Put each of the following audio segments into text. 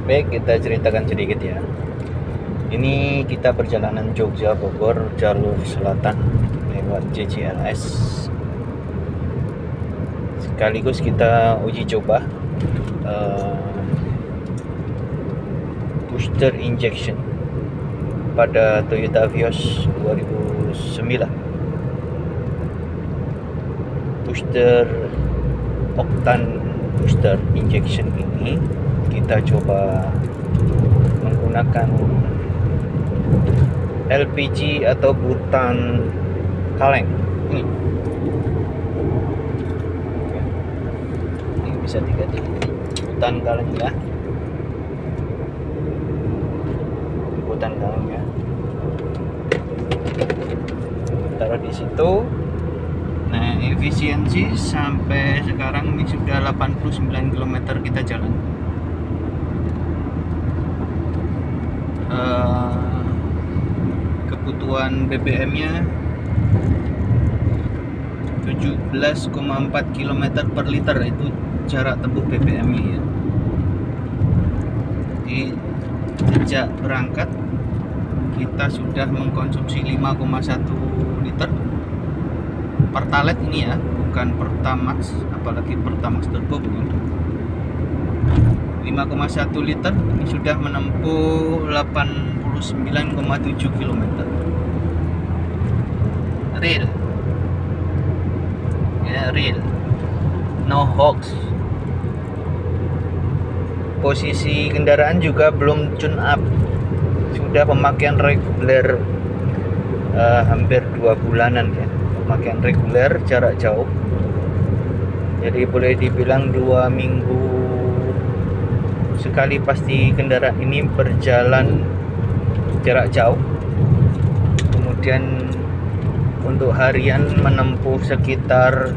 Baik, kita ceritakan sedikit ya. Ini kita perjalanan Jogja Bogor jalur selatan lewat JCLS. Sekaligus kita uji coba booster injection pada Toyota Vios 2009. Booster oktan booster injection ini kita coba menggunakan LPG atau butan kaleng ini. Ini bisa diganti butan kaleng ya, butan kaleng ya, taruh di situ. Nah, efisiensi sampai sekarang ini sudah 89 km kita jalan. Kebutuhan BBM-nya 17,4 km per liter, itu jarak tempuh BBM-nya ya. Jadi sejak berangkat kita sudah mengkonsumsi 5,1 liter Pertalite ini ya, bukan Pertamax, apalagi Pertamax Turbo bukan. 5,1 liter ini sudah menempuh 89,7 km. Real ya, real, no hoax. Posisi kendaraan juga belum tune up, sudah pemakaian reguler hampir 2 bulanan ya, pemakaian reguler jarak jauh. Jadi boleh dibilang 2 minggu sekali pasti kendaraan ini berjalan jarak jauh. Kemudian untuk harian menempuh sekitar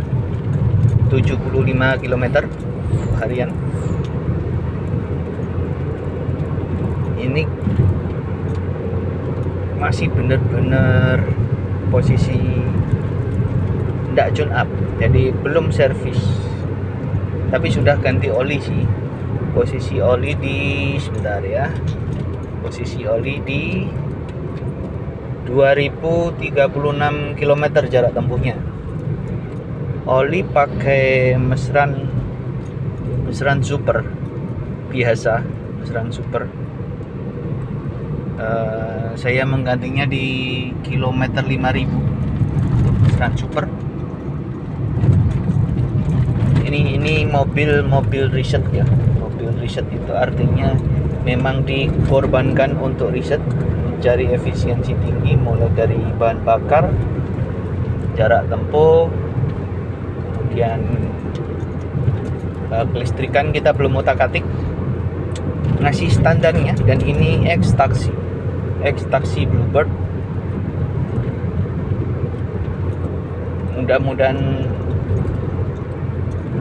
75 km harian. Ini masih benar-benar posisi tidak tune up, jadi belum servis, tapi sudah ganti oli sih. Posisi oli di sebentar ya, posisi oli di 2036 km jarak tempuhnya. Oli pakai mesran super biasa, mesran super. Saya menggantinya di kilometer 5000 mesran super. Ini mobil riset ya. Mobil riset itu artinya memang dikorbankan untuk riset, mencari efisiensi tinggi, mulai dari bahan bakar, jarak tempuh, kemudian kelistrikan kita belum otak-atik, ngasih standarnya. Dan ini X-Taxi Bluebird. Mudah-mudahan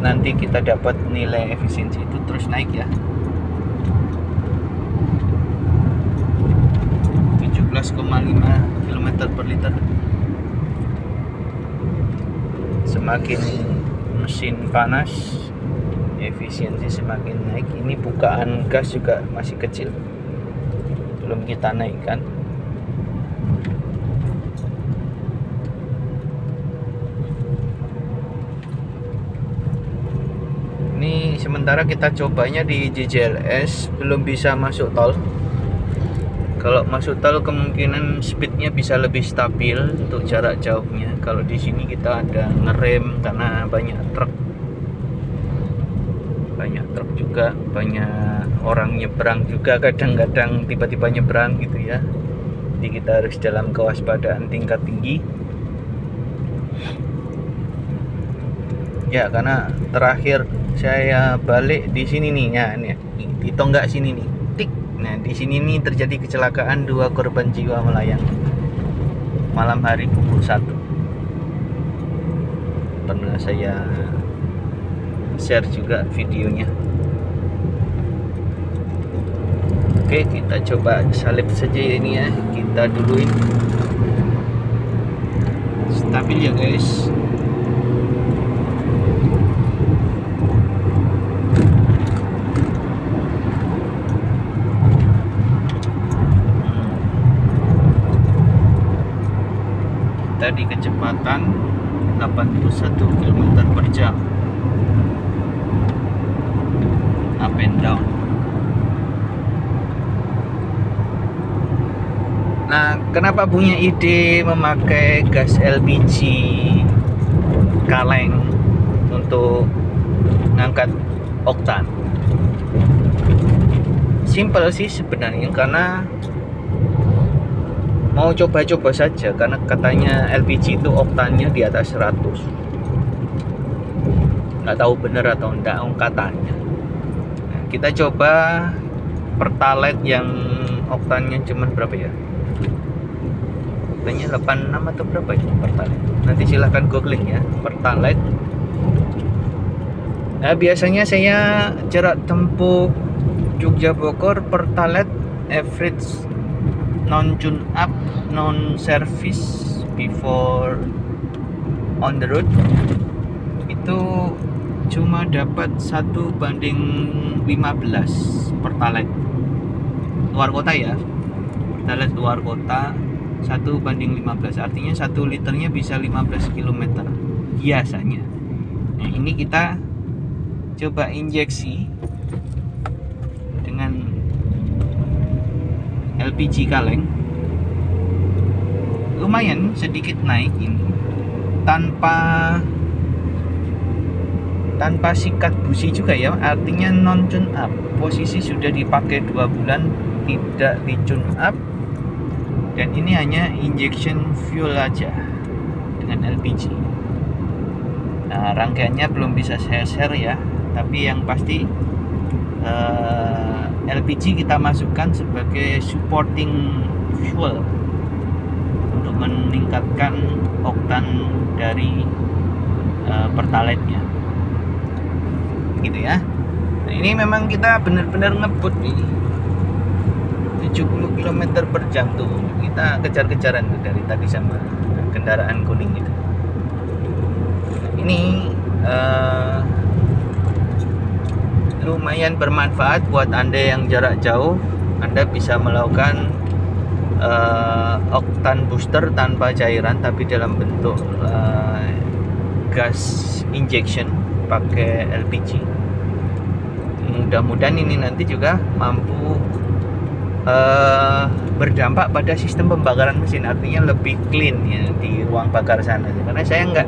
nanti kita dapat nilai efisiensi itu terus naik ya. 17,5 km per liter. Semakin mesin panas, efisiensi semakin naik. Ini bukaan gas juga masih kecil, belum kita naikkan. Ini sementara kita cobanya di JCLS, belum bisa masuk tol. Kalau masuk tol kemungkinan speednya bisa lebih stabil untuk jarak jauhnya. Kalau di sini kita ada ngerem karena banyak truk juga, banyak orang nyebrang juga, kadang-kadang tiba-tiba nyebrang gitu ya. Jadi kita harus dalam kewaspadaan tingkat tinggi. Ya, karena terakhir saya balik di sini nih ya, nih di tonggak sini nih, tik. Nah, di sini nih terjadi kecelakaan, 2 korban jiwa melayang malam hari pukul 1. Pernah saya share juga videonya. Oke, kita coba salib saja ini ya, kita duluin. Stabil ya guys. berada di kecepatan 81 km per jam up and down. Nah, kenapa punya ide memakai gas LPG kaleng untuk ngangkat oktan? Simple sih sebenarnya, karena mau coba-coba saja, karena katanya LPG itu oktannya di atas 100. Nggak tahu bener atau enggak katanya. Nah, kita coba Pertalite yang oktannya cuman berapa ya? Katanya 86 atau berapa ya Pertalite? Nanti silahkan googling ya, Pertalite. Nah, biasanya saya jarak tempuh Jogja Bogor Pertalite average non tune up, non service before on the road itu cuma dapat 1:15 Pertalite luar kota ya. Pertalite luar kota 1:15, artinya 1 liternya bisa 15 km biasanya. Nah, ini kita coba injeksi dengan LPG kaleng, lumayan sedikit naik ini tanpa sikat busi juga ya, artinya non tune up. Posisi sudah dipakai 2 bulan, tidak di tune up, dan ini hanya injection fuel aja dengan LPG. Nah, rangkaiannya belum bisa saya share ya, tapi yang pasti LPG kita masukkan sebagai supporting fuel untuk meningkatkan oktan dari Pertalite-nya, gitu ya. Nah, ini memang kita benar-benar ngebut nih, 70 km per jam tuh kita kejar-kejaran tuh dari tadi sama kendaraan kuning itu. Nah, ini lumayan bermanfaat buat Anda yang jarak jauh. Anda bisa melakukan oktan booster tanpa cairan, tapi dalam bentuk gas injection pakai LPG. Mudah-mudahan ini nanti juga mampu berdampak pada sistem pembakaran mesin, artinya lebih clean ya di ruang bakar sana. Karena saya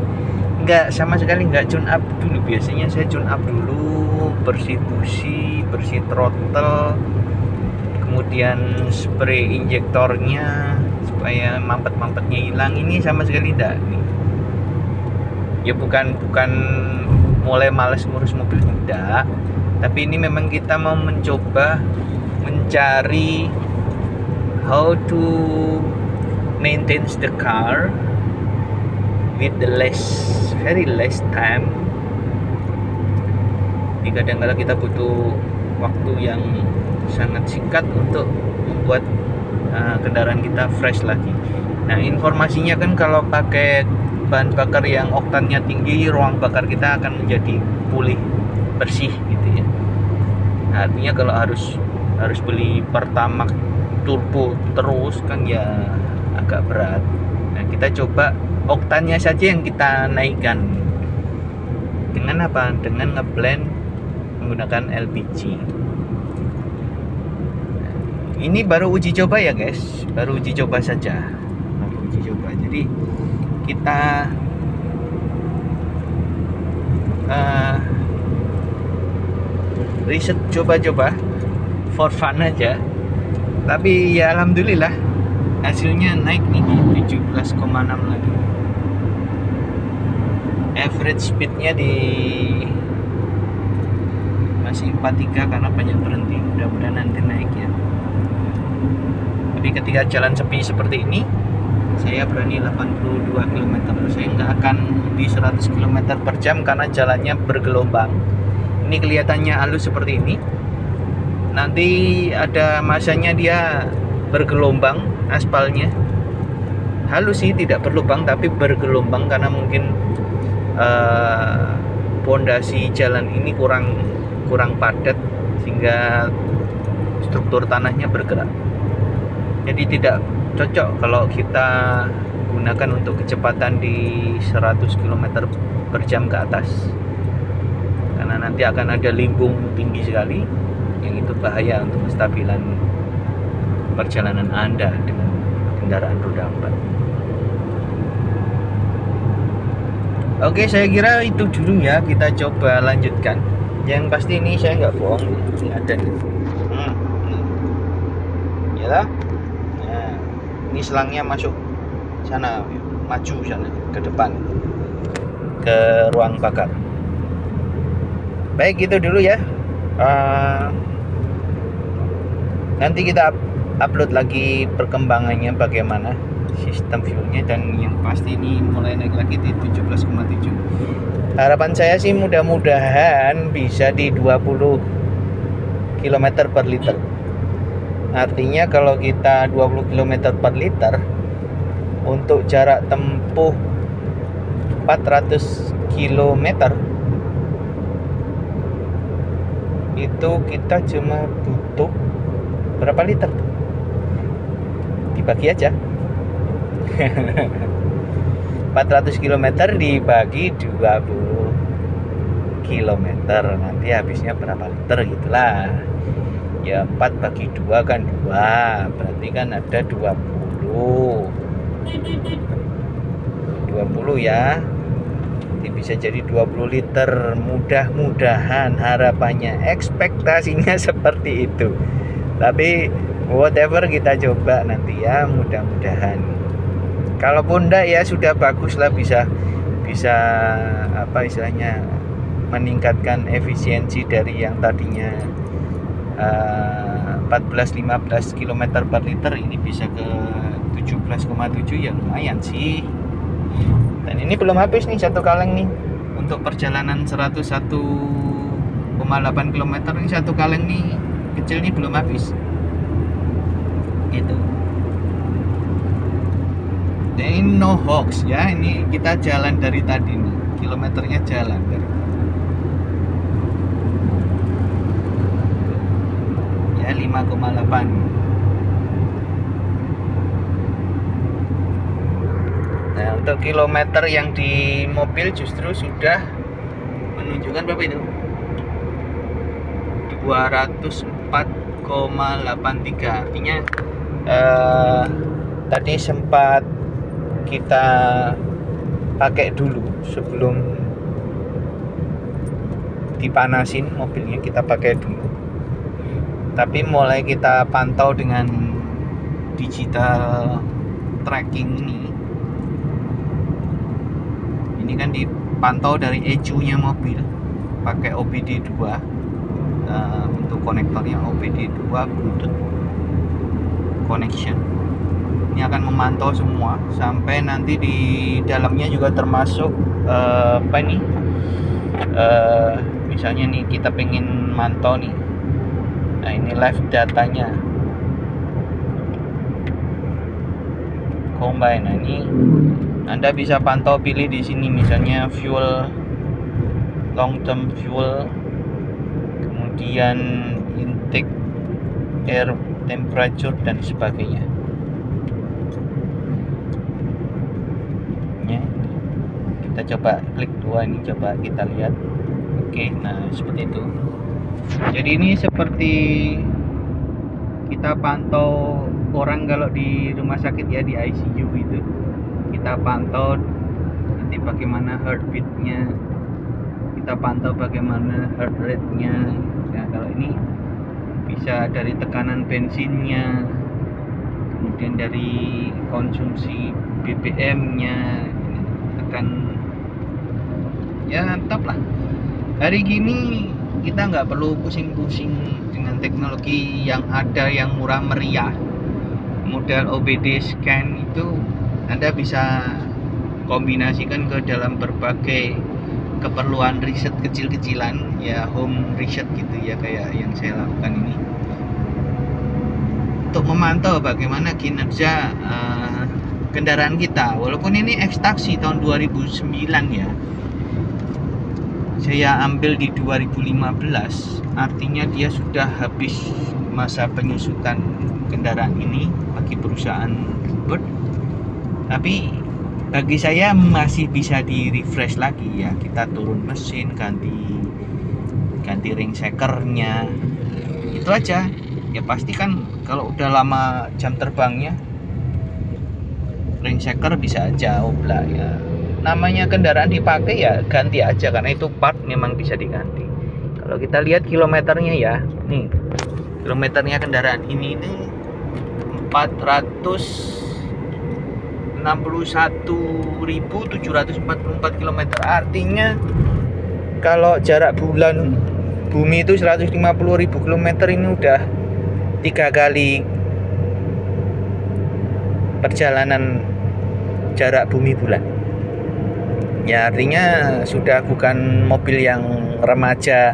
nggak sama sekali nggak tune up dulu. Biasanya saya tune up dulu, bersih busi, bersih throttle, kemudian spray injektornya supaya mampet-mampetnya hilang. Ini sama sekali tidak nih. Ya bukan mulai males ngurus mobil, tidak, tapi ini memang kita mau mencoba mencari how to maintain the car with the very less time. Jadi kadang-kadang kita butuh waktu yang sangat singkat untuk membuat kendaraan kita fresh lagi. Nah, informasinya kan kalau pakai bahan bakar yang oktannya tinggi, ruang bakar kita akan menjadi pulih, bersih gitu ya. Nah, artinya kalau harus beli Pertamax turbo terus kan ya agak berat. Nah, kita coba oktannya saja yang kita naikkan. Dengan apa? Dengan ngeblend menggunakan LPG. Ini baru uji coba ya guys, baru uji coba saja, baru uji coba. Jadi kita riset coba-coba for fun aja. Tapi ya alhamdulillah hasilnya naik nih di 17,6 lagi. Average speednya di masih 43 karena banyak berhenti. Mudah-mudahan nanti naik ya. Tapi ketika jalan sepi seperti ini, saya berani 82 km. Saya nggak akan di 100 km per jam karena jalannya bergelombang. Ini kelihatannya halus seperti ini. Nanti ada masanya dia bergelombang, aspalnya halus sih, tidak berlubang tapi bergelombang karena mungkin pondasi jalan ini kurang padat sehingga struktur tanahnya bergerak. Jadi tidak cocok kalau kita gunakan untuk kecepatan di 100 km per jam ke atas, karena nanti akan ada limbung tinggi sekali yang itu bahaya untuk kestabilan perjalanan Anda dengan kendaraan roda 4. Oke, saya kira itu dulu ya, kita coba lanjutkan. Yang pasti ini saya nggak bohong, ini ada nih. Ya, nah, ini selangnya masuk sana, maju sana ke depan ke ruang bakar. Baik, itu dulu ya. Nanti kita upload lagi perkembangannya bagaimana sistem fuelnya, dan yang pasti ini mulai naik lagi di 17,7. Harapan saya sih mudah-mudahan bisa di 20 km per liter. Artinya kalau kita 20 km per liter untuk jarak tempuh 400 km itu kita cuma butuh berapa liter tuh? Dibagi aja. 400 km dibagi 20 km, nanti habisnya berapa liter gitulah. Ya 4 bagi 2 kan 2, berarti kan ada 20 ya. Jadi bisa jadi 20 liter. Mudah-mudahan, harapannya, ekspektasinya seperti itu. Tapi whatever, kita coba nanti ya, mudah-mudahan. Kalaupun enggak ya sudah bagus lah, bisa apa istilahnya, meningkatkan efisiensi dari yang tadinya 14-15 km per liter ini bisa ke 17,7, ya lumayan sih. Dan ini belum habis nih satu kaleng nih untuk perjalanan 101,8 km. Ini satu kaleng nih kecil nih belum habis gitu. Dan ini no hoax ya, ini kita jalan dari tadi nih, kilometernya jalan dari ya 5,8. Nah, untuk kilometer yang di mobil justru sudah menunjukkan berapa itu? 204,83. Artinya tadi sempat kita pakai dulu sebelum dipanasin mobilnya, kita pakai dulu. Tapi mulai kita pantau dengan digital tracking ini kan dipantau dari ECU-nya mobil pakai OBD2. Untuk konektornya OBD2 Bluetooth connection. Ini akan memantau semua sampai nanti di dalamnya juga termasuk apa nih? Misalnya nih kita pengen mantau nih. Nah, ini live datanya. Combine. Nah, ini Anda bisa pantau, pilih di sini misalnya fuel, long term fuel, kemudian intake air temperature dan sebagainya. Kita coba klik 2 ini, coba kita lihat. Oke, nah seperti itu. Jadi ini seperti kita pantau orang kalau di rumah sakit ya, di ICU itu kita pantau nanti bagaimana heartbeatnya, kita pantau bagaimana heart rate-nya. Ya, kalau ini bisa dari tekanan bensinnya, kemudian dari konsumsi BBM-nya, akan ya top lah. Hari gini kita nggak perlu pusing-pusing dengan teknologi yang ada yang murah meriah. Model OBD scan itu Anda bisa kombinasikan ke dalam berbagai keperluan riset kecil-kecilan ya, home riset gitu ya, kayak yang saya lakukan ini, untuk memantau bagaimana kinerja kendaraan kita. Walaupun ini ekstaksi tahun 2009 ya, saya ambil di 2015, artinya dia sudah habis masa penyusutan kendaraan ini bagi perusahaan Uber. Tapi bagi saya masih bisa di refresh lagi ya. Kita turun mesin, ganti ring shakernya, itu aja ya. Pasti kan kalau udah lama jam terbangnya, ring shaker bisa aja oblak ya. Namanya kendaraan dipakai ya ganti aja, karena itu part memang bisa diganti. Kalau kita lihat kilometernya ya, nih kilometernya kendaraan ini 461.744 km. Artinya kalau jarak bulan bumi itu 150.000 km, ini udah 3 kali perjalanan jarak bumi bulan. Ya artinya sudah bukan mobil yang remaja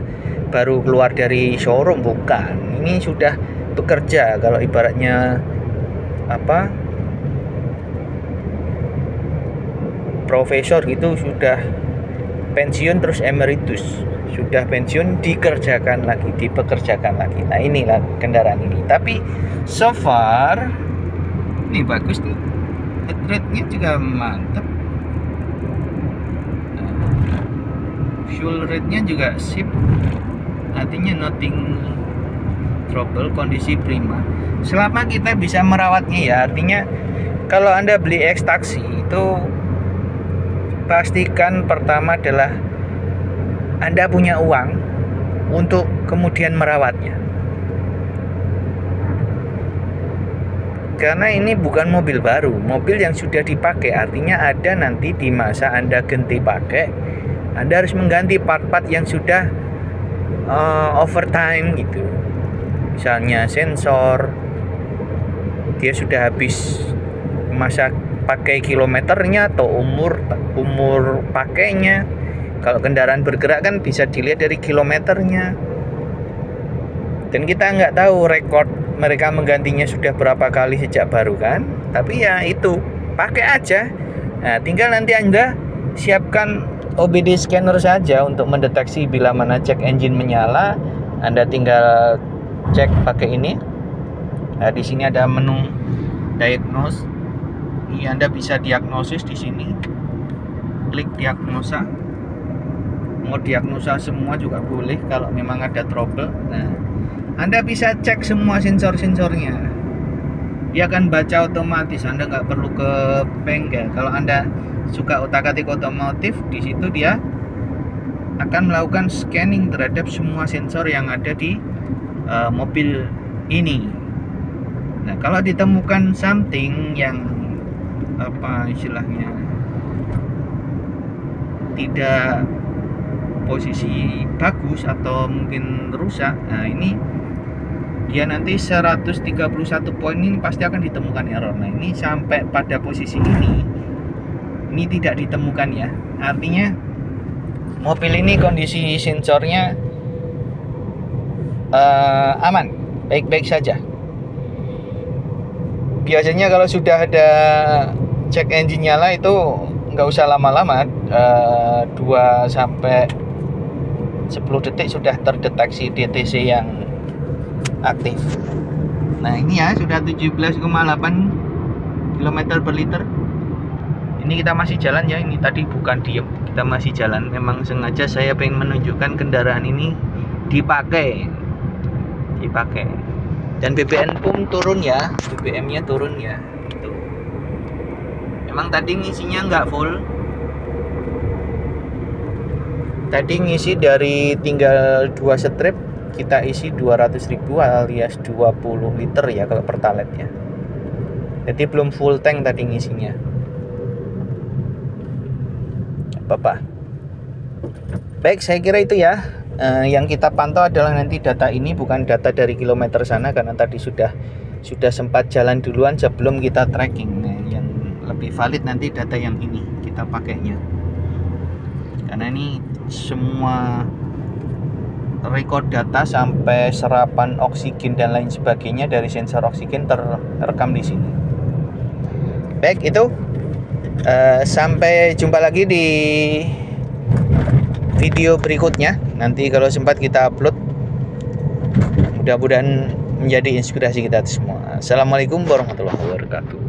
baru keluar dari showroom, bukan. Ini sudah bekerja, kalau ibaratnya profesor gitu, sudah pensiun terus emeritus, sudah pensiun dipekerjakan lagi. Nah inilah kendaraan ini. Tapi so far ini bagus nih, head rate-nya juga mantap, fuel rate-nya juga sip, artinya nothing trouble, kondisi prima selama kita bisa merawatnya ya. Artinya kalau Anda beli X-Taxi itu pastikan pertama adalah Anda punya uang untuk kemudian merawatnya, karena ini bukan mobil baru, mobil yang sudah dipakai. Artinya ada nanti di masa Anda ganti pakai, Anda harus mengganti part-part yang sudah overtime gitu. Misalnya sensor, dia sudah habis masa pakai kilometernya atau umur pakainya. Kalau kendaraan bergerak kan bisa dilihat dari kilometernya, dan kita nggak tahu rekor mereka menggantinya sudah berapa kali sejak baru kan. Tapi ya itu, pakai aja. Nah tinggal nanti Anda siapkan OBD scanner saja untuk mendeteksi bila mana check engine menyala. Anda tinggal cek pakai ini. Nah, di sini ada menu diagnose. Ini Anda bisa diagnosis di sini. Klik diagnosa. Mau diagnosa semua juga boleh kalau memang ada trouble. Nah, Anda bisa cek semua sensor-sensornya. Dia akan baca otomatis. Anda nggak perlu ke bengkel. Kalau Anda suka otak-atik otomotif, di situ dia akan melakukan scanning terhadap semua sensor yang ada di mobil ini. Nah, kalau ditemukan something yang istilahnya tidak posisi bagus atau mungkin rusak, nah ini dia nanti 131 poin ini pasti akan ditemukan error. Nah ini sampai pada posisi ini tidak ditemukan ya. Artinya mobil ini kondisi sensornya aman, baik-baik saja. Biasanya kalau sudah ada cek engine nyala itu nggak usah lama-lama, 2 sampai 10 detik sudah terdeteksi DTC yang aktif. Nah ini ya sudah 17,8 km per liter. Ini kita masih jalan ya, ini tadi bukan diem, kita masih jalan. Memang sengaja saya pengen menunjukkan kendaraan ini dipakai. Dan BBM pun turun ya, BBM-nya turun ya. Tuh. Emang tadi ngisinya nggak full. Tadi ngisi dari tinggal 2 strip, kita isi 200.000 alias 20 liter ya kalau pertalite ya. Jadi belum full tank tadi ngisinya. Apa-apa. Baik, saya kira itu ya. Yang kita pantau adalah nanti data ini, bukan data dari kilometer sana, karena tadi sudah sempat jalan duluan sebelum kita tracking. Nah, yang lebih valid nanti data yang ini kita pakainya, karena ini semua record data sampai serapan oksigen dan lain sebagainya dari sensor oksigen terekam di sini. Baik, itu sampai jumpa lagi di video berikutnya. Nanti kalau sempat kita upload, mudah-mudahan menjadi inspirasi kita semua. Assalamualaikum warahmatullahi wabarakatuh.